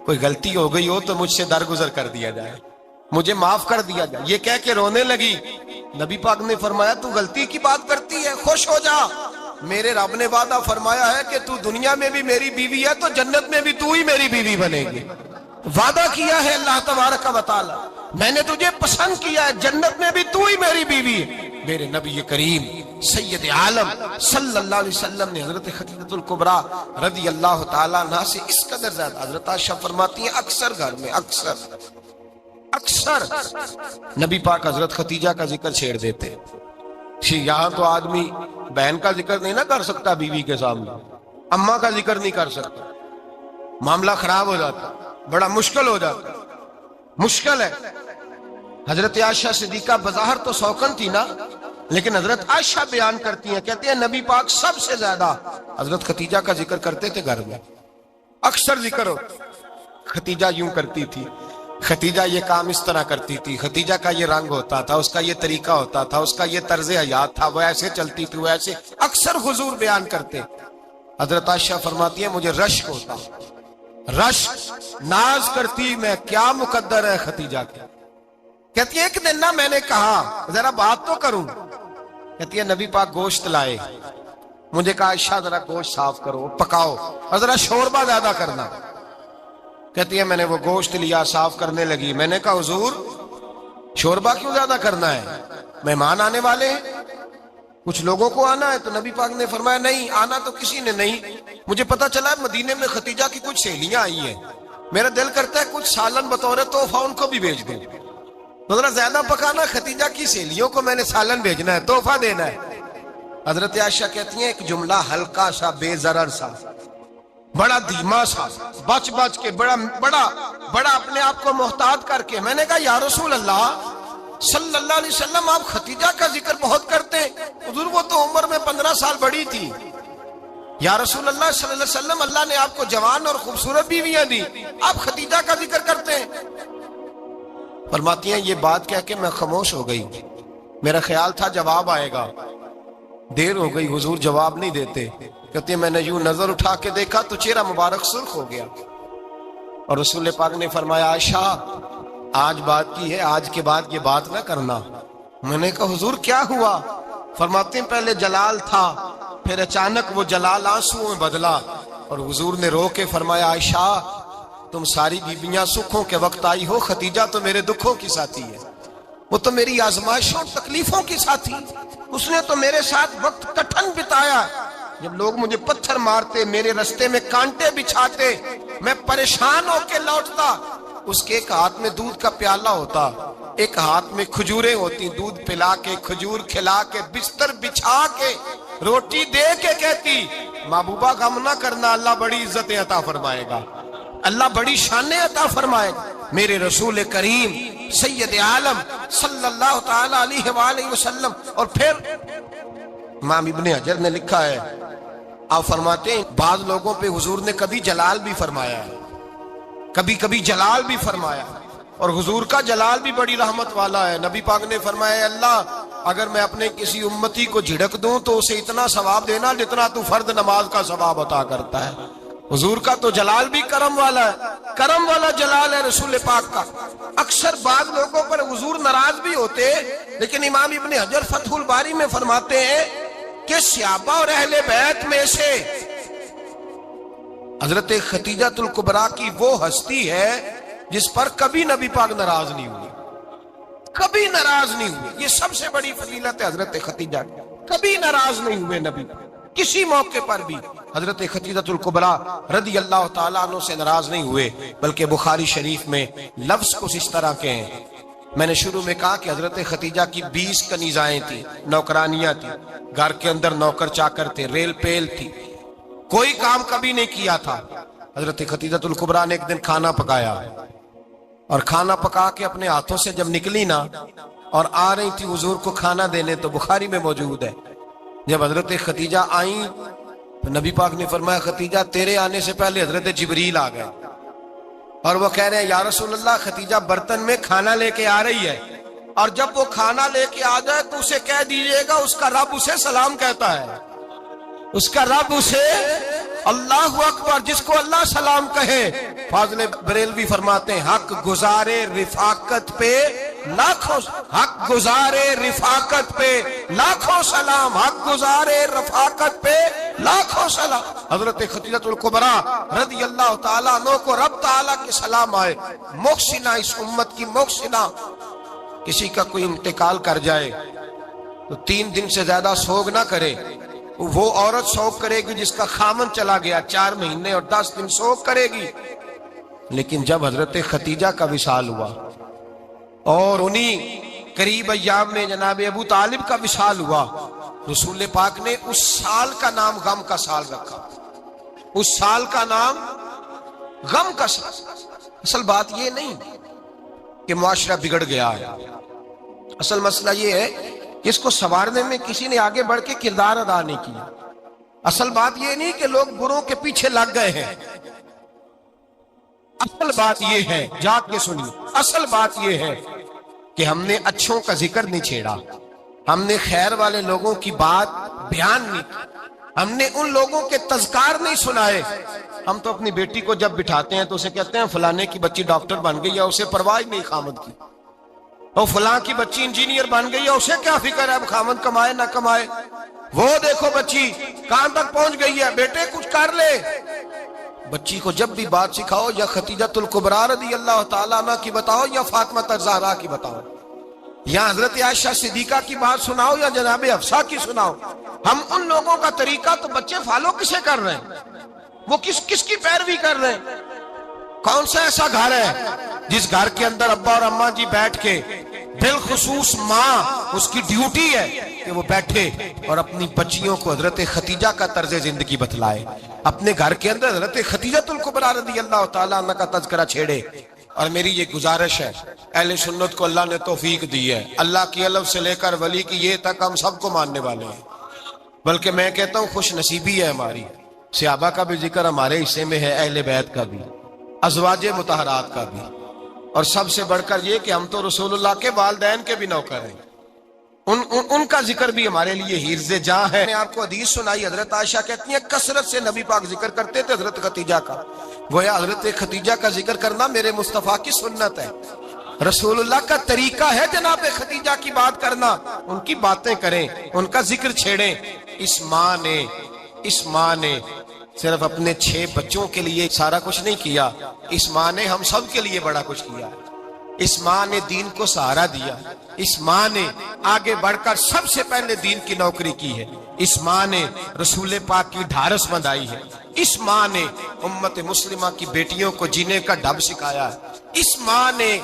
کوئی غلطی ہو گئی ہو تو مجھ سے درگزر کر دیا جائے، مجھے معاف کر دیا جائے. یہ کہہ کے رونے لگی. نبی پاک نے فرمایا تو غلطی کی بات کرتی ہے، خوش ہو جا، میرے رب نے وعدہ فرمایا ہے کہ تو دنیا میں بھی میری بیوی ہے تو جنت میں بھی تو ہی میری بیوی بنے گی. وعدہ کیا ہے اللہ تبارک و تعالی، میں نے تجھے پسند کیا ہے، جنت میں بھی تو ہی میری بیوی ہے. میرے نبی کریم سید عالم صلی اللہ علیہ وسلم نے حضرت خدیجہ الکبریٰ رضی اللہ تعالیٰ عنہ سے اس قدر زیادہ. حضرت عائشہ فرماتی ہیں اکثر گھر میں اکثر نبی پاک حضرت خدیجہ کا ذکر چھیڑ دیتے. یہاں تو آدمی بہن کا ذکر نہیں نہ کر سکتا بیوی کے سامنے، اماں کا ذکر نہیں کر سکتا، معاملہ خراب ہو جاتا، بڑا مشکل ہو جاتا، مشکل ہے. حضرت عائشہ صدیقہ بظاہر تو سوکن تھی نا، لیکن حضرت عائشہ بیان کرتی ہیں، کہتے ہیں نبی پاک سب سے زیادہ حضرت خدیجہ کا ذکر کرتے تھے گھر میں، اکثر ذکر ہو. خدیجہ یوں کرتی تھی، خدیجہ یہ کام اس طرح کرتی تھی، خدیجہ کا یہ رنگ ہوتا تھا، اس کا یہ طریقہ ہوتا تھا، اس کا یہ طرز حیات تھا، وہ ایسے چلتی تھی، وہ ایسے. اکثر حضور بیان کرتے. حضرت عائشہ فرماتی ہیں مجھے رشک ہوتا، رشک، ناز کرتی میں کیا مقدر ہے خدیجہ کے۔ کہتی ہے ایک دن نا میں نے کہا ذرا بات تو کروں، کہتی ہے نبی پاک گوشت لائے، مجھے کہا عائشہ ذرا گوشت صاف کرو پکاؤ اور ذرا شوربہ زیادہ کرنا۔ کہتی ہے میں نے وہ گوشت لیا، صاف کرنے لگی، میں نے کہا حضور شوربہ کیوں زیادہ کرنا ہے، مہمان آنے والے ہیں، کچھ لوگوں کو آنا ہے۔ تو نبی پاک نے فرمایا نہیں آنا تو کسی نے نہیں، مجھے پتا چلا ہے مدینے میں خدیجہ کی کچھ سہیلیاں آئی ہیں، میرا دل کرتا ہے کچھ سالن بطور تحفہ ان کو بھی بھیج دوں، تو ذرا زیادہ پکانا، خدیجہ کی سہیلیوں کو میں نے سالن بھیجنا ہے، تحفہ دینا ہے۔ حضرت عائشہ کہتی ہیں ایک جملہ ہلکا سا، بے ضرر سا، بڑا دھیما سا، بچ بچ کے، بڑا اپنے آپ کو محتاط کر کے، میں نے کہا یا رسول اللہ صلی اللہ علیہ وسلم آپ خدیجہ کا ذکر بہت کرتے ہیں، حضور وہ تو عمر میں 15 سال بڑی تھی، یا رسول اللہ صلی اللہ علیہ وسلم اللہ نے آپ کو جوان اور خوبصورت بیویاں دی، آپ خدیجہ کا ذکر کرتے ہیں۔ فرماتی ہیں یہ بات کہہ کے میں خاموش ہو گئی، میرا خیال تھا جواب آئے گا، دیر ہو گئی حضور جواب نہیں دیتے۔ کہتے ہیں میں نے یوں نظر اٹھا کے دیکھا تو چہرہ مبارک سرخ ہو گیا، اور رسول پاک نے فرمایا عائشہ آج بات کی ہے، آج کے بعد یہ بات نہ کرنا۔ میں نے کہا حضور کیا ہوا؟ فرماتے ہیں پہلے جلال تھا، پھر اچانک وہ جلال آنسو میں بدلا، اور حضور نے رو کے فرمایا عائشہ تم ساری بیویاں سکھوں کے وقت آئی ہو، خدیجہ تو میرے دکھوں کی ساتھی ہے، وہ تو میری آزمائشوں تکلیفوں کی ساتھی، اس نے تو میرے ساتھ وقت کٹھن بتایا، جب لوگ مجھے پتھر مارتے، میرے رستے میں کانٹے بچھاتے، میں پریشان ہو کے لوٹتا، اس کے ایک ہاتھ میں دودھ کا پیالہ ہوتا، ایک ہاتھ میں کھجوریں ہوتی، دودھ پلا کے، کھجور کھلا کے، بستر بچھا کے، روٹی دے کے کہتی محبوبہ غم نہ کرنا، اللہ بڑی عزتیں عطا فرمائے گا، اللہ بڑی شانیں عطا فرمائے گا۔ میرے رسول کریم سید عالم صلی اللہ تعالی علیہ وآلہ وسلم۔ اور پھر امام ابن حجر نے لکھا ہے، آپ فرماتے ہیں بعض لوگوں پہ حضور نے کبھی جلال بھی فرمایا ہے، کبھی کبھی جلال بھی فرمایا، اور حضور کا جلال بھی بڑی رحمت والا ہے۔ نبی پاک نے فرمایا اے اللہ اگر میں اپنے کسی امتی کو جھڑک دوں تو اسے اتنا ثواب دینا جتنا تو فرض نماز کا ثواب عطا کرتا ہے۔ حضور کا تو جلال بھی کرم والا ہے، کرم والا جلال ہے رسول پاک کا۔ اکثر بعض لوگوں پر حضور ناراض بھی ہوتے، لیکن امام ابن حجر فتح الباری میں فرماتے ہیں کہ صحابہ اور اہل بیت میں سے حضرت خدیجہ الکبریٰ کی وہ ہستی ہے جس پر کبھی نبی پاک ناراض نہیں ہوئے، کبھی ناراض نہیں ہوئے۔ یہ سب سے بڑی فضیلت ہے حضرت خدیجہ کی، کبھی ناراض نہیں ہوئے نبی پاک، کسی موقع پر بھی حضرت خدیجہ الکبریٰ رضی اللہ تعالیٰ عنہ سے ناراض نہیں ہوئے، بلکہ بخاری شریف میں لفظ کچھ اس طرح کے ہیں۔ میں نے شروع میں کہا کہ حضرت خدیجہ کی 20 کنیزائیں تھیں، نوکرانیاں تھیں، گھر کے اندر نوکر چاکر تھے، ریل پیل تھی، کوئی کام کبھی نہیں کیا تھا۔ حضرت خدیجہ الکبریٰ نے ایک دن کھانا پکایا، اور کھانا پکا کے اپنے ہاتھوں سے جب نکلی نا اور آ رہی تھی حضور کو کھانا دینے، تو بخاری میں موجود ہے جب حضرت خدیجہ آئیں تو نبی پاک نے فرمایا خدیجہ تیرے آنے سے پہلے حضرت جبریل آ گئے، اور وہ کہہ رہے ہیں یا رسول اللہ خدیجہ برتن میں کھانا لے کے آ رہی ہے، اور جب وہ کھانا لے کے آ جائے تو اسے کہہ دیجئے گا اس کا رب اسے سلام کہتا ہے، اس کا رب اسے اللہ اکبر، جس کو اللہ سلام کہے۔ فاضل بریلوی فرماتے ہیں حق گزارے رفاقت پہ لاکھوں، حق گزارے رفاقت پہ لاکھوں سلام، حق گزارے رفاقت پہ لاکھوں سلام۔ حضرت خدیجہ الکبریٰ رضی اللہ تعالیٰ عنہ کو رب تعالیٰ کے سلام آئے، محسنہ، اس امت کی محسنہ۔ کسی کا کوئی انتقال کر جائے تو 3 دن سے زیادہ سوگ نہ کرے، وہ عورت سوگ کرے گی جس کا خامن چلا گیا، 4 مہینے اور 10 دن سوگ کرے گی۔ لیکن جب حضرت خدیجہ کا وصال ہوا اور انہی قریب ایام میں جناب ابو طالب کا وصال ہوا، رسول پاک نے اس سال کا نام غم کا سال رکھا، اس سال کا نام غم کا سال۔ اصل بات یہ نہیں کہ معاشرہ بگڑ گیا ہے، اصل مسئلہ یہ ہے کہ اس کو سنوارنے میں کسی نے آگے بڑھ کے کردار ادا نہیں کیا۔ اصل بات یہ نہیں کہ لوگ بروں کے پیچھے لگ گئے ہیں، اصل بات یہ ہے، جاگ کے سنیے، اصل بات یہ ہے کہ ہم نے اچھوں کا ذکر نہیں چھیڑا، ہم نے خیر والے لوگوں کی بات بیان نہیں کی، ہم نے ان لوگوں کے تذکار نہیں سنائے. ہم تو اپنی بیٹی کو جب بٹھاتے ہیں تو اسے کہتے ہیں فلانے کی بچی ڈاکٹر بن گئی ہے، اسے پرواہ نہیں خامد کی. اور فلاں کی بچی انجینئر بن گئی ہے، اسے کیا فکر ہے اب خامد کمائے نہ کمائے. وہ دیکھو بچی کہاں تک پہنچ گئی ہے، بیٹے کچھ کر لے. بچی کو جب بھی بات سکھاؤ یا خدیجہ الکبریٰ رضی اللہ تعالیٰ عنہ کی بتاؤ یا فاطمہ الزہرا کی بتاؤ، یا حضرت عائشہ صدیقہ کی بات سناؤ یا جناب حفصہ کی سناؤ. ہم ان لوگوں کا طریقہ تو بچے فالو کسے کر رہے ہیں، وہ کس کی پیروی کر رہے ہیں. کون سا ایسا گھر ہے جس گھر کے اندر ابا اور اماں جی بیٹھ کے، بالخصوص ماں اس کی ڈیوٹی ہے کہ وہ بیٹھے اور اپنی بچیوں کو حضرت خدیجہ کا طرز زندگی بتلائے، اپنے گھر کے اندر حضرت خدیجہ الکبریٰ رضی اللہ تعالیٰ عنہ کا تذکرہ چھیڑے. اور میری یہ گزارش ہے، اہل سنت کو اللہ نے توفیق دی ہے، اللہ کی الف سے لے کر ولی کی یہ تک ہم سب کو ماننے والے ہیں. بلکہ میں کہتا ہوں خوش نصیبی ہے ہماری، صحابہ کا بھی ذکر ہمارے حصے میں ہے، اہل بیت کا بھی، ازواج مطہرات کا بھی، اور سب سے بڑھ کر یہ کہ ہم تو رسول اللہ کے والدین کے بھی نوکر ہیں، ان کا ذکر بھی ہمارے لیے حرز جاں ہے. میں آپ کو حدیث سنائی، حضرت عائشہ کہتی ہیں کثرت سے نبی پاک ذکر کرتے تھے حضرت خدیجہ کا. گویا حضرت خدیجہ کا ذکر کرنا میرے مصطفیٰ کی سنت ہے، رسول اللہ کا طریقہ ہے جناب خدیجہ کی بات کرنا. ان کی باتیں کریں، ان کا ذکر چھیڑیں. اس ماں نے صرف اپنے 6 بچوں کے لیے سارا کچھ نہیں کیا، اس ماں نے ہم سب کے لیے بڑا کچھ کیا. اس ماں نے دین کو سہارا دیا، اس ماں نے آگے بڑھ کر سب سے پہلے دین کی نوکری کی ہے، اس ماں نے رسول پاک کی ڈھارس بندھائی ہے، اس ماں نے امت مسلمہ کی بیٹیوں کو جینے کا ڈھب سکھایا ہے، اس ماں نے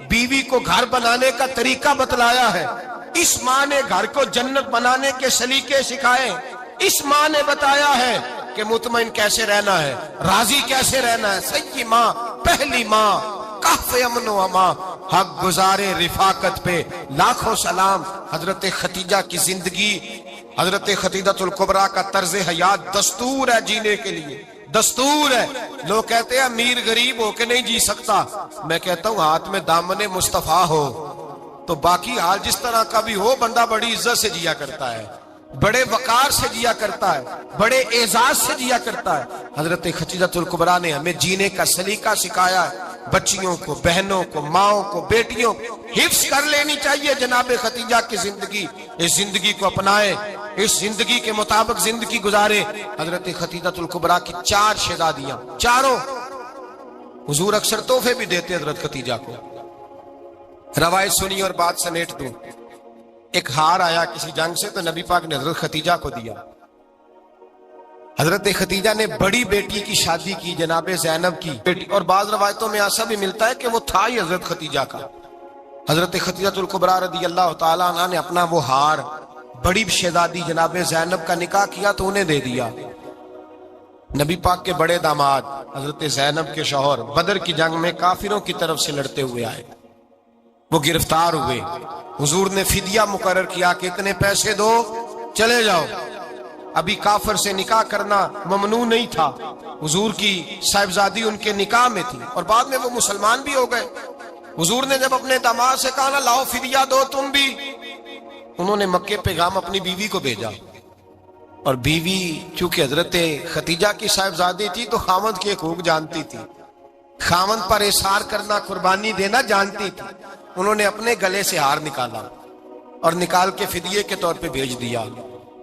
بیوی کو گھر بنانے کا طریقہ بتلایا ہے، اس ماں نے گھر کو جنت بنانے کے سلیقے سکھائے، اس ماں نے بتایا ہے کہ مطمئن کیسے رہنا ہے، راضی کیسے رہنا ہے. سچی ماں، پہلی ماں، کہف امن و امان، حق گزارے رفاقت پہ لاکھوں سلام. حضرت خدیجہ کی زندگی، حضرت خدیجہ الکبریٰ کا طرز حیات دستور ہے جینے کے لیے، دستور ہے. لوگ کہتے ہیں امیر غریب ہو کے نہیں جی سکتا، میں کہتا ہوں ہاتھ میں دامن مصطفیٰ ہو تو باقی حال جس طرح کا بھی ہو بندہ بڑی عزت سے جیا کرتا ہے، بڑے وقار سے جیا کرتا ہے، بڑے اعزاز سے جیا کرتا ہے. حضرت خدیجہ الکبریٰ نے ہمیں جینے کا سلیقہ سکھایا ہے. بچیوں کو، بہنوں کو، ماؤں کو، بیٹیوں کو حفظ کر لینی چاہیے جناب خدیجہ کی زندگی. اس زندگی کو اپنائے، اس زندگی کے مطابق زندگی گزارے. حضرت خدیجہ الکبریٰ کی 4 شہزادیاں، چاروں حضور اکثر تحفے بھی دیتے حضرت خدیجہ کو. روایت سنی اور بات سمیٹ دوں. ایک ہار آیا کسی جنگ سے تو نبی پاک نے حضرت خدیجہ کو دیا. حضرت خدیجہ نے بڑی بیٹی کی شادی کی، جناب زینب کی بیٹی، اور بعض روایتوں میں ایسا بھی ملتا ہے کہ وہ تھا ہی حضرت خدیجہ کا. حضرت خدیجہ الکبریٰ رضی اللہ تعالیٰ عنہ نے اپنا وہ ہار بڑی شہزادی جناب زینب کا نکاح کیا تو انہیں دے دیا. نبی پاک کے بڑے داماد حضرت زینب کے شوہر بدر کی جنگ میں کافروں کی طرف سے لڑتے ہوئے آئے، وہ گرفتار ہوئے. حضور نے فدیہ مقرر کیا کہ اتنے پیسے دو چلے جاؤ. ابھی کافر سے نکاح کرنا ممنوع نہیں تھا، حضور کی صاحبزادی ان کے نکاح میں تھی اور بعد میں وہ مسلمان بھی ہو گئے. حضور نے جب اپنے داماد سے کہا نا لاؤ فدیہ دو تم بھی، انہوں نے مکے پیغام اپنی بیوی کو بھیجا. اور بیوی چونکہ حضرت خدیجہ کی صاحبزادی تھی تو خاوند کے حقوق جانتی تھی، خاوند پر احسار کرنا، قربانی دینا جانتی تھی. انہوں نے اپنے گلے سے ہار نکالا اور نکال کے فدیے کے طور پہ بھیج دیا.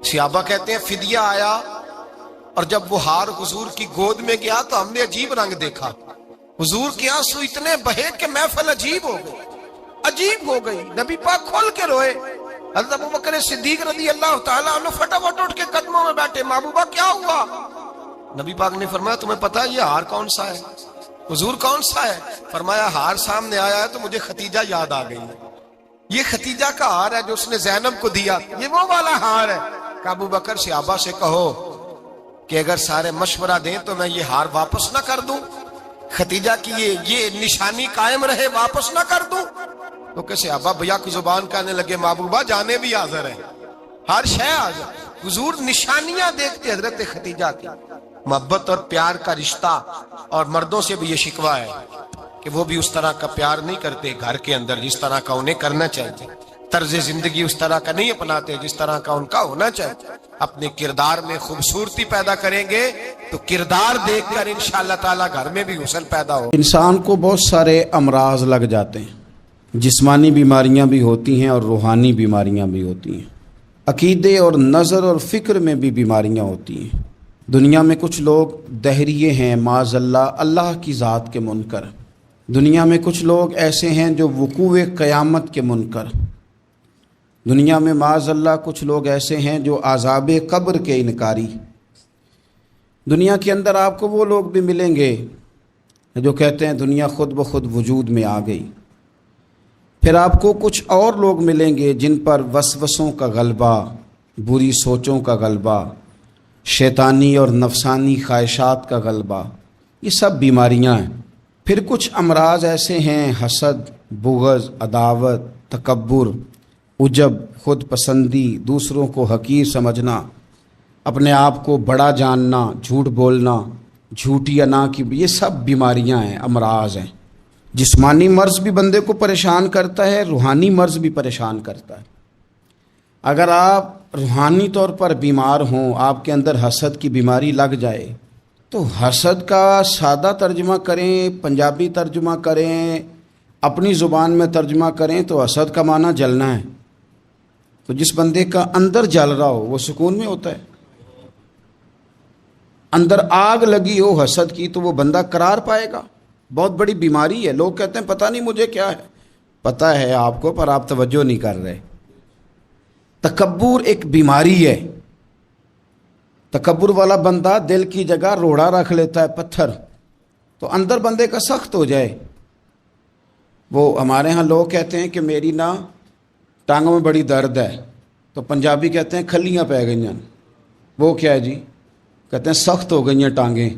صحابہ کہتے ہیں فدیہ آیا اور جب وہ ہار حضور کی گود میں گیا تو ہم نے عجیب رنگ دیکھا. حضور کے آنسو اتنے بہے کہ محفل عجیب ہو گئی. نبی پاک کھول کے روئے. حضرت ابوبکر صدیق رضی اللہ تعالیٰ عنہ فٹافٹ اٹھ کے قدموں میں بیٹھے، محبوبہ کیا ہوا؟ نبی پاک نے فرمایا تمہیں پتا ہے یہ ہار کون سا ہے؟ حضور کون سا ہے؟ فرمایا ہار سامنے آیا ہے تو مجھے خدیجہ یاد آ گئی. یہ خدیجہ کا ہار ہے جو اس نے زینب کو دیا، یہ وہ والا ہار ہے. کہ ابو بکر صحابہ سے کہو کہ اگر سارے مشورہ دیں تو میں یہ ہار واپس نہ کر دوں، خدیجہ کی یہ نشانی قائم رہے، واپس نہ کر دوں. تو کہ صحابہ بھیا کی زبان کہنے لگے محبوبہ جانے بھی حاضر ہے، ہر شے حاضر. حضور نشانیاں دیکھتے حضرت خدیجہ کی. محبت اور پیار کا رشتہ، اور مردوں سے بھی یہ شکوہ ہے کہ وہ بھی اس طرح کا پیار نہیں کرتے گھر کے اندر جس طرح کا انہیں کرنا چاہیے. طرز زندگی اس طرح کا نہیں اپناتے جس طرح کا ان کا ہونا چاہیے. اپنے کردار میں خوبصورتی پیدا کریں گے تو کردار دیکھ کر انشاءاللہ تعالیٰ گھر میں بھی حسن پیدا ہو. انسان کو بہت سارے امراض لگ جاتے ہیں، جسمانی بیماریاں بھی ہوتی ہیں اور روحانی بیماریاں بھی ہوتی ہیں. عقیدے اور نظر اور فکر میں بھی بیماریاں ہوتی ہیں. دنیا میں کچھ لوگ دہریے ہیں معاذ اللہ کی ذات کے منکر. دنیا میں کچھ لوگ ایسے ہیں جو وقوع قیامت کے منکر. دنیا میں معاذ اللہ کچھ لوگ ایسے ہیں جو عذاب قبر کے انکاری. دنیا کے اندر آپ کو وہ لوگ بھی ملیں گے جو کہتے ہیں دنیا خود بخود وجود میں آ گئی. پھر آپ کو کچھ اور لوگ ملیں گے جن پر وسوسوں کا غلبہ، بری سوچوں کا غلبہ، شیطانی اور نفسانی خواہشات کا غلبہ، یہ سب بیماریاں ہیں. پھر کچھ امراض ایسے ہیں، حسد، بغض، عداوت، تکبر، عجب، خود پسندی، دوسروں کو حقیر سمجھنا، اپنے آپ کو بڑا جاننا، جھوٹ بولنا، جھوٹی انا کی، یہ سب بیماریاں ہیں، امراض ہیں. جسمانی مرض بھی بندے کو پریشان کرتا ہے، روحانی مرض بھی پریشان کرتا ہے. اگر آپ روحانی طور پر بیمار ہوں، آپ کے اندر حسد کی بیماری لگ جائے تو حسد کا سادہ ترجمہ کریں، پنجابی ترجمہ کریں، اپنی زبان میں ترجمہ کریں تو حسد کا معنی جلنا ہے. تو جس بندے کا اندر جل رہا ہو وہ سکون میں ہوتا ہے. اندر آگ لگی ہو حسد کی تو وہ بندہ قرار پائے گا. بہت بڑی بیماری ہے. لوگ کہتے ہیں پتہ نہیں مجھے کیا ہے. پتہ ہے آپ کو پر آپ توجہ نہیں کر رہے. تکبر ایک بیماری ہے. تکبر والا بندہ دل کی جگہ روڑا رکھ لیتا ہے، پتھر، تو اندر بندے کا سخت ہو جائے. وہ ہمارے ہاں لوگ کہتے ہیں کہ میری نا ٹانگوں میں بڑی درد ہے، تو پنجابی کہتے ہیں کھلیاں پہ گئی ہیں. وہ کیا ہے جی؟ کہتے ہیں سخت ہو گئی ہیں ٹانگیں،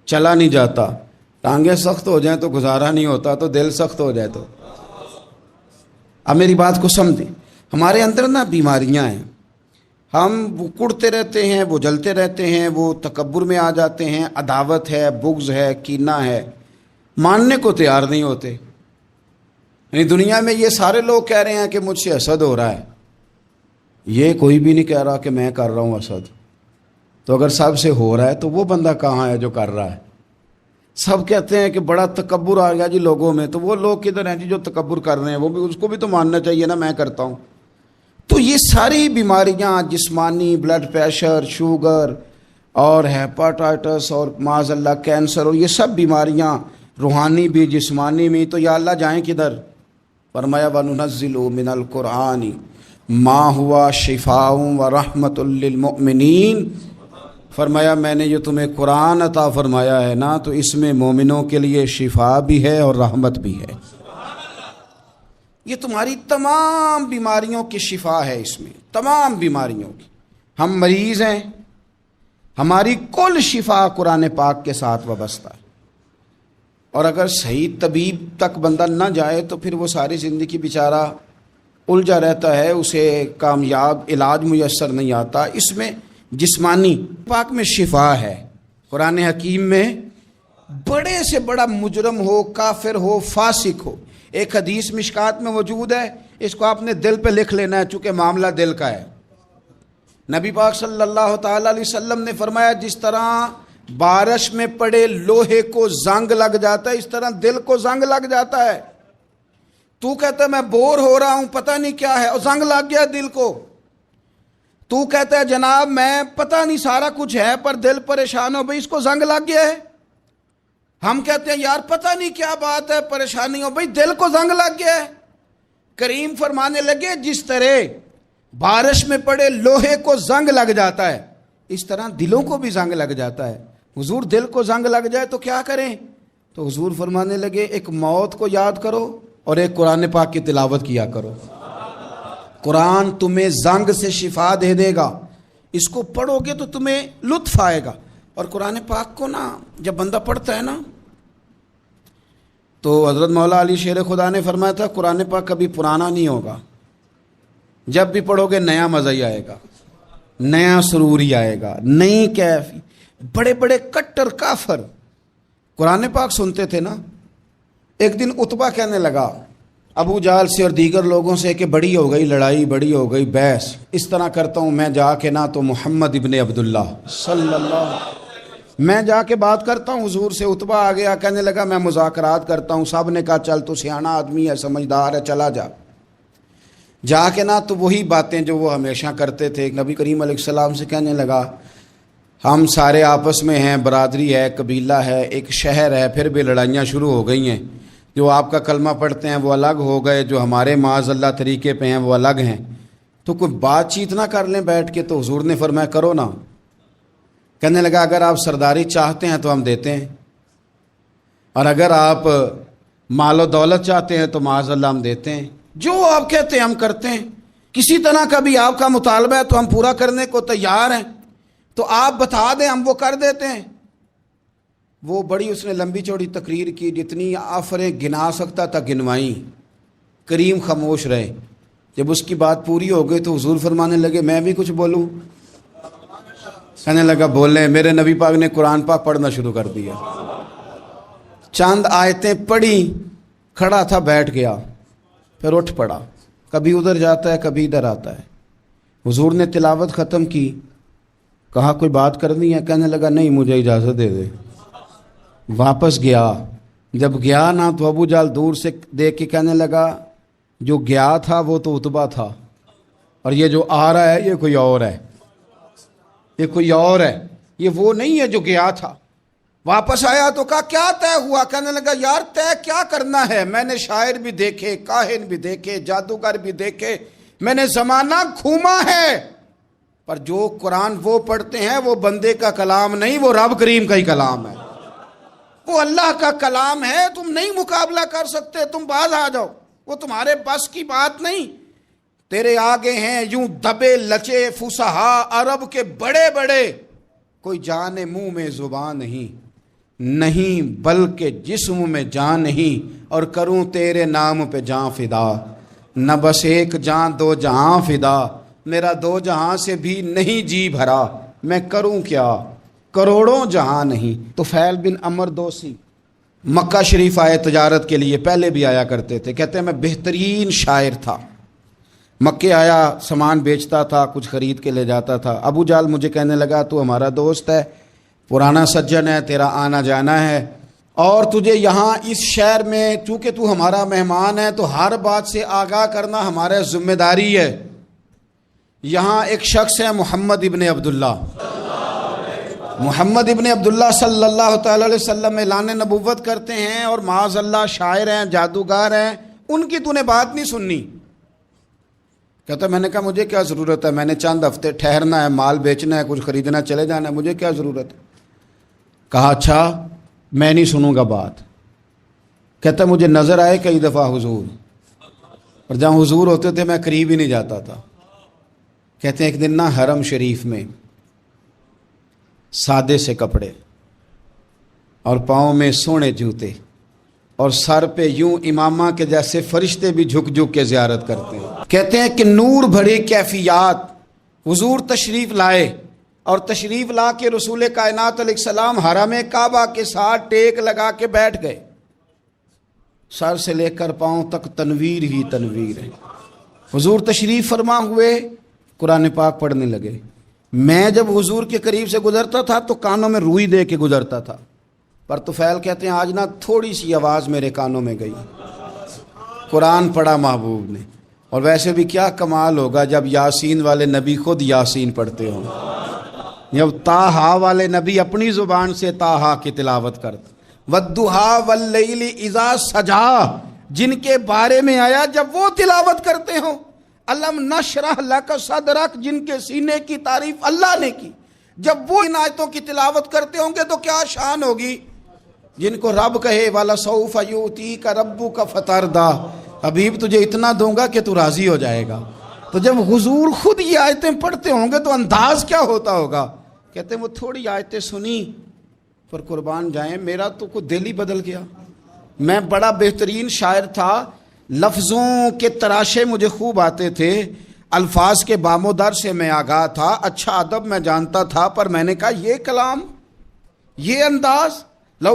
چلا نہیں جاتا. ٹانگیں سخت ہو جائیں تو گزارا نہیں ہوتا، تو دل سخت ہو جائے تو. اب میری بات کو سمجھیں. ہمارے اندر نا بیماریاں ہیں. ہم وہ کڑتے رہتے ہیں، وہ جلتے رہتے ہیں، وہ تکبر میں آ جاتے ہیں. عداوت ہے، بغض ہے، کینہ ہے، ماننے کو تیار نہیں ہوتے. یعنی دنیا میں یہ سارے لوگ کہہ رہے ہیں کہ مجھ سے حسد ہو رہا ہے، یہ کوئی بھی نہیں کہہ رہا کہ میں کر رہا ہوں حسد. تو اگر سب سے ہو رہا ہے تو وہ بندہ کہاں ہے جو کر رہا ہے؟ سب کہتے ہیں کہ بڑا تکبر آ گیا جی لوگوں میں، تو وہ لوگ کدھر ہیں جی جو تکبر کر رہے ہیں؟ وہ بھی، اس کو بھی تو ماننا چاہیے نا میں کرتا ہوں. تو یہ ساری بیماریاں، جسمانی، بلڈ پریشر، شوگر اور ہیپاٹائٹس اور معاذ اللہ کینسر، اور یہ سب بیماریاں روحانی بھی جسمانی بھی، تو یا اللہ جائیں کدھر؟ فرمایا وَنُنَزِّلُ مِنَ الْقُرْآنِ مَا هُوَ شِفَاءٌ وَرَحْمَةٌ لِّلْمُؤْمِنِينَ. فرمایا میں نے جو تمہیں قرآن عطا فرمایا ہے نا، تو اس میں مومنوں کے لیے شفا بھی ہے اور رحمت بھی ہے. یہ تمہاری تمام بیماریوں کی شفا ہے اس میں، تمام بیماریوں کی. ہم مریض ہیں، ہماری کل شفا قرآن پاک کے ساتھ وابستہ ہے. اور اگر صحیح طبیب تک بندہ نہ جائے تو پھر وہ ساری زندگی بیچارہ الجھا رہتا ہے، اسے کامیاب علاج میسر نہیں آتا. اس میں جسمانی پاک میں شفا ہے. قرآن حکیم میں بڑے سے بڑا مجرم ہو، کافر ہو، فاسق ہو، ایک حدیث مشکات میں موجود ہے، اس کو آپ نے دل پہ لکھ لینا ہے چونکہ معاملہ دل کا ہے. نبی پاک صلی اللہ تعالی علیہ وسلم نے فرمایا جس طرح بارش میں پڑے لوہے کو زنگ لگ جاتا ہے، اس طرح دل کو زنگ لگ جاتا ہے. تو کہتا ہے میں بور ہو رہا ہوں، پتہ نہیں کیا ہے، اور زنگ لگ گیا دل کو. تو کہتا ہے جناب میں پتہ نہیں سارا کچھ ہے پر دل پریشان ہو، بھئی اس کو زنگ لگ گیا ہے. ہم کہتے ہیں یار پتہ نہیں کیا بات ہے، پریشانی ہو، بھئی دل کو زنگ لگ گیا ہے. کریم فرمانے لگے جس طرح بارش میں پڑے لوہے کو زنگ لگ جاتا ہے، اس طرح دلوں کو بھی زنگ لگ جاتا ہے. حضور دل کو زنگ لگ جائے تو کیا کریں؟ تو حضور فرمانے لگے ایک موت کو یاد کرو اور ایک قرآن پاک کی تلاوت کیا کرو. قرآن تمہیں زنگ سے شفا دے دے گا. اس کو پڑھو گے تو تمہیں لطف آئے گا. اور قرآن پاک کو نا جب بندہ پڑھتا ہے نا تو حضرت مولا علی شیر خدا نے فرمایا تھا قرآن پاک کبھی پرانا نہیں ہوگا. جب بھی پڑھو گے نیا مزہ ہی آئے گا، نیا سرور ہی آئے گا، نئی کیف. بڑے بڑے کٹر کافر قرآن پاک سنتے تھے نا. ایک دن عتبہ کہنے لگا ابو جہل سے اور دیگر لوگوں سے کہ بڑی ہو گئی لڑائی، بڑی ہو گئی بحث، اس طرح کرتا ہوں میں جا کے نہ تو محمد ابن عبداللہ صلی اللہ، میں جا کے بات کرتا ہوں حضور سے۔ عتبہ آ گیا، کہنے لگا میں مذاکرات کرتا ہوں۔ سب نے کہا چل تو سیاںا آدمی ہے، سمجھدار ہے، چلا جا۔ جا کے نہ تو وہی باتیں جو وہ ہمیشہ کرتے تھے، نبی کریم علیہ السلام سے کہنے لگا ہم سارے آپس میں ہیں، برادری ہے، قبیلہ ہے، ایک شہر ہے، پھر بھی لڑائیاں شروع ہو گئی ہیں۔ جو آپ کا کلمہ پڑھتے ہیں وہ الگ ہو گئے، جو ہمارے معاذ اللہ طریقے پہ ہیں وہ الگ ہیں، تو کوئی بات چیت نہ کر لیں بیٹھ کے۔ تو حضور نے فرمایا کرو نا۔ کہنے لگا اگر آپ سرداری چاہتے ہیں تو ہم دیتے ہیں، اور اگر آپ مال و دولت چاہتے ہیں تو معاذ اللہ ہم دیتے ہیں، جو آپ کہتے ہیں ہم کرتے ہیں۔ کسی طرح کا بھی آپ کا مطالبہ ہے تو ہم پورا کرنے کو تیار ہیں، تو آپ بتا دیں ہم وہ کر دیتے ہیں۔ وہ بڑی اس نے لمبی چوڑی تقریر کی، جتنی آفریں گنا سکتا تھا گنوائیں۔ کریم خاموش رہے۔ جب اس کی بات پوری ہو گئی تو حضور فرمانے لگے میں بھی کچھ بولوں؟ کہنے لگا بولیں۔ میرے نبی پاک نے قرآن پاک پڑھنا شروع کر دیا، چند آیتیں پڑھی، کھڑا تھا بیٹھ گیا، پھر اٹھ پڑا، کبھی ادھر جاتا ہے کبھی ادھر آتا ہے۔ حضور نے تلاوت ختم کی، کہا کوئی بات کرنی ہے؟ کہنے لگا نہیں مجھے اجازت دے دے۔ واپس گیا، جب گیا نا تو ابو جہل دور سے دیکھ کے کہنے لگا جو گیا تھا وہ تو عتبہ تھا، اور یہ جو آ رہا ہے یہ کوئی اور ہے، یہ کوئی اور ہے، یہ وہ نہیں ہے جو گیا تھا۔ واپس آیا تو کہا کیا طے ہوا؟ کہنے لگا یار طے کیا کرنا ہے، میں نے شاعر بھی دیکھے، کاہن بھی دیکھے، جادوگر بھی دیکھے، میں نے زمانہ گھوما ہے، پر جو قرآن وہ پڑھتے ہیں وہ بندے کا کلام نہیں، وہ رب کریم کا ہی کلام ہے، وہ اللہ کا کلام ہے۔ تم نہیں مقابلہ کر سکتے، تم باز آ جاؤ، وہ تمہارے بس کی بات نہیں۔ تیرے آگے ہیں یوں دبے لچے فصحا عرب کے بڑے بڑے، کوئی جان منہ میں زبان نہیں بلکہ جسم میں جان نہیں، اور کروں تیرے نام پہ جان فدا، نہ بس ایک جان دو جہاں فدا، میرا دو جہاں سے بھی نہیں جی بھرا، میں کروں کیا کروڑوں جہاں نہیں۔ تو فیل بن عمر دوسی مکہ شریف آئے تجارت کے لیے، پہلے بھی آیا کرتے تھے، کہتے ہیں میں بہترین شاعر تھا، مکے آیا سامان بیچتا تھا، کچھ خرید کے لے جاتا تھا۔ ابو جہل مجھے کہنے لگا تو ہمارا دوست ہے، پرانا سجن ہے، تیرا آنا جانا ہے، اور تجھے یہاں اس شہر میں چونکہ تو ہمارا مہمان ہے تو ہر بات سے آگاہ کرنا ہمارا ذمہ داری ہے۔ یہاں ایک شخص ہے محمد ابن عبداللہ، محمد ابن عبداللہ صلی اللہ تعالی علیہ وسلم اعلان نبوت کرتے ہیں، اور معاذ اللہ شاعر ہیں، جادوگر ہیں، ان کی تو نے بات نہیں سننی۔ کہتا میں نے کہا مجھے کیا ضرورت ہے، میں نے چند ہفتے ٹھہرنا ہے، مال بیچنا ہے، کچھ خریدنا، چلے جانا ہے، مجھے کیا ضرورت ہے؟ کہا اچھا میں نہیں سنوں گا بات۔ کہتا مجھے نظر آئے کئی دفعہ حضور، اور جہاں حضور ہوتے تھے میں قریب ہی نہیں جاتا تھا۔ کہتے ہیں ایک دن نا حرم شریف میں سادے سے کپڑے اور پاؤں میں سونے جوتے اور سر پہ یوں امامہ کے جیسے فرشتے بھی جھک جھک کے زیارت کرتے ہیں۔ کہتے ہیں کہ نور بھری کیفیات حضور تشریف لائے، اور تشریف لا کے رسول کائنات علیہ السلام حرم کعبہ کے ساتھ ٹیک لگا کے بیٹھ گئے، سر سے لے کر پاؤں تک تنویر ہی تنویر ہے۔ حضور تشریف فرما ہوئے، قرآن پاک پڑھنے لگے۔ میں جب حضور کے قریب سے گزرتا تھا تو کانوں میں روئی دے کے گزرتا تھا، پر طفیل کہتے ہیں آج نا تھوڑی سی آواز میرے کانوں میں گئی، قرآن پڑھا محبوب نے۔ اور ویسے بھی کیا کمال ہوگا جب یاسین والے نبی خود یاسین پڑھتے ہوں، جب طٰہٰ والے نبی اپنی زبان سے طٰہٰ کی تلاوت کرتے، وَالضُّحَىٰ وَاللَّيْلِ اِذَا سَجَا جن کے بارے میں آیا جب وہ تلاوت کرتے ہوں، الم نشرح لک صدرک جن کے سینے کی تعریف اللہ نے کی، جب وہ ان آیتوں کی تلاوت کرتے ہوں گے تو کیا شان ہوگی۔ جن کو رب کہے وَلَسَوْفَ يُؤْتِيكَ رَبُّكَ فَتَرْضَىٰ، حبیب تجھے اتنا دوں گا کہ تو راضی ہو جائے گا۔ تو جب حضور خود یہ آیتیں پڑھتے ہوں گے تو انداز کیا ہوتا ہوگا۔ کہتے ہیں وہ تھوڑی آیتیں سنی پر قربان جائیں میرا تو کوئی دل ہی بدل گیا۔ میں بڑا بہترین شاعر تھا، لفظوں کے تراشے مجھے خوب آتے تھے، الفاظ کے بام و در سے میں آگاہ تھا، اچھا ادب میں جانتا تھا، پر میں نے کہا یہ کلام، یہ انداز، لو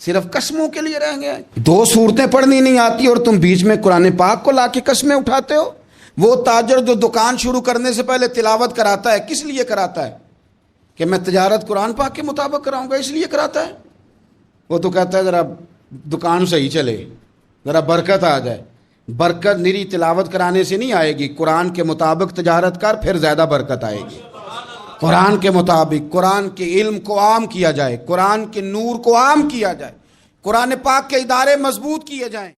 صرف قسموں کے لیے رہ گئے. 2 صورتیں پڑھنی نہیں آتی اور تم بیچ میں قرآن پاک کو لا کے قسمیں اٹھاتے ہو. وہ تاجر جو دکان شروع کرنے سے پہلے تلاوت کراتا ہے، کس لیے کراتا ہے؟ کہ میں تجارت قرآن پاک کے مطابق کراؤں گا، اس لیے کراتا ہے. وہ تو کہتا ہے ذرا دکان صحیح چلے، ذرا برکت آ جائے. برکت نری تلاوت کرانے سے نہیں آئے گی. قرآن کے مطابق تجارت کر، پھر زیادہ برکت آئے گی. قرآن کے مطابق قرآن کے علم کو عام کیا جائے، قرآن کے نور کو عام کیا جائے، قرآن پاک کے ادارے مضبوط کیے جائیں.